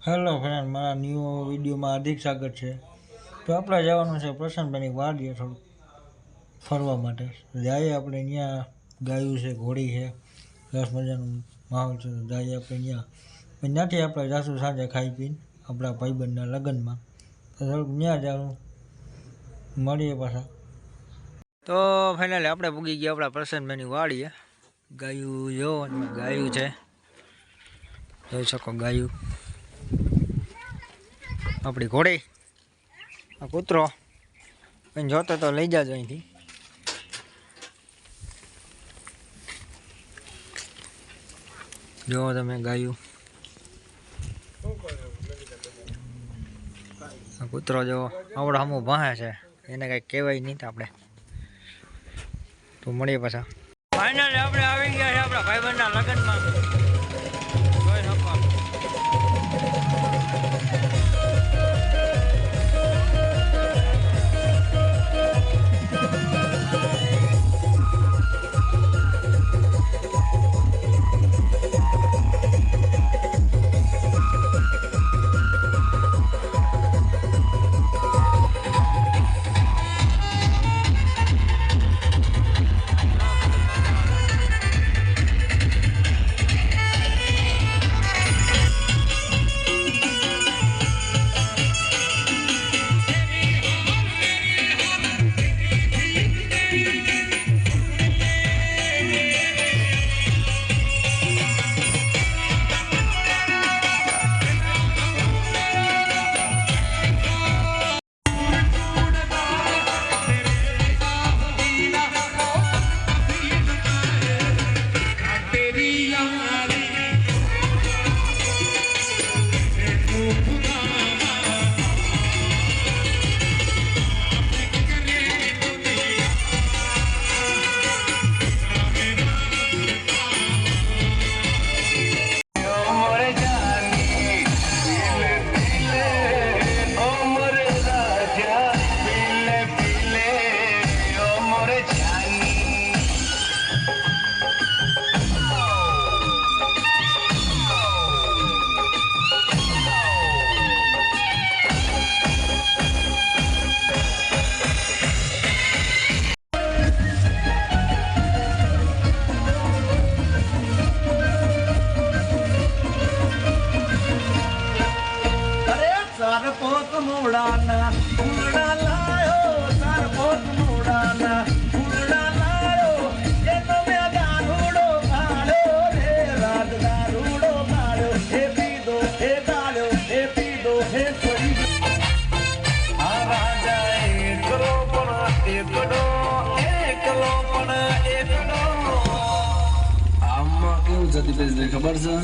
Hello friend, મારા new વિડીયોમાં હાર્દિક સ્વાગત છે. તો આપણે જવાનું છે પ્રસન્નભાઈની વાડીએ થોડુંક ફરવા માટે. જઈએ આપણે ત્યાં ગાયું છે, ઘોડી છે, સરસ મજાનું માહોલ છે. તો જઈએ આપણે ત્યાં, ત્યાંથી આપણે જાશું સાંજે ખાઈ પીને આપણા ભાઈબંધના લગ્નમાં. તો થોડુંક ત્યાં જવાનું મળીએ પાછા. તો ફાઇનલી આપણે પૂગી ગયા આપણા પ્રસન્નભાઈની વાડીએ. ગાયું જો ગાયું છે, જોઈ શકો ગાયું. આપણી ઘોડી, આ કૂતરો કંઈ જોતો તો લઈ જાજો અહીંથી. જો તમે ગાયું, આ કૂતરો જો આવડો હમું ભાહે છે, એને કાંઈ કહેવાય નહીં. આપણે તો મળીએ પાછા. ફાઇનલી આપણે આવી ગયા છે આપણા ભાઈબંધના લગ્નમાં. જોઈ શકો પોત મોડાના ઉડા લાયો, તાર પોત મોડાના ઉડા લાયો. એ તો મેં દારૂડો કાઢ્યો રે, રાત દારૂડો કાઢ્યો. હે પીધો હે કાઢ્યો, હે પીધો હે છોડી. આ રાજા એકલો પણ એકડો, એકલો પણ એકડો. આમાં કેવું છે દીપેશભાઈ ખબર છે?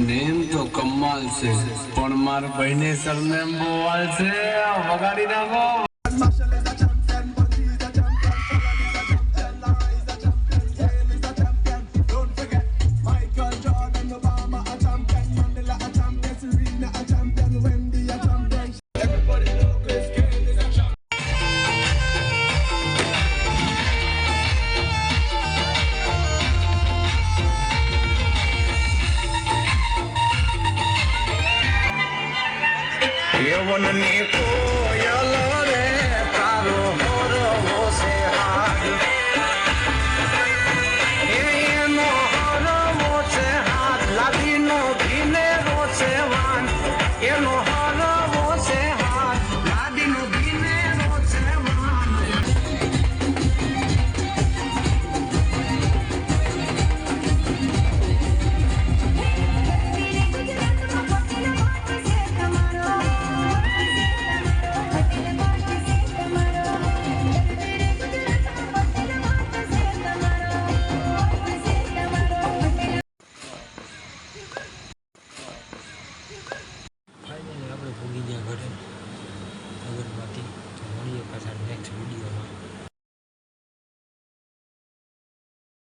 નેમ તો કમાલ છે, પણ મારા ભાઈને સરનેમ બોવાલ છે. વગાડી નાખો. યવનની કોયલ રે, તારો હરવો છે હાથ. એનો હરવો છે હાથ, લાદીનો ભીનેરો છે વાન. એનો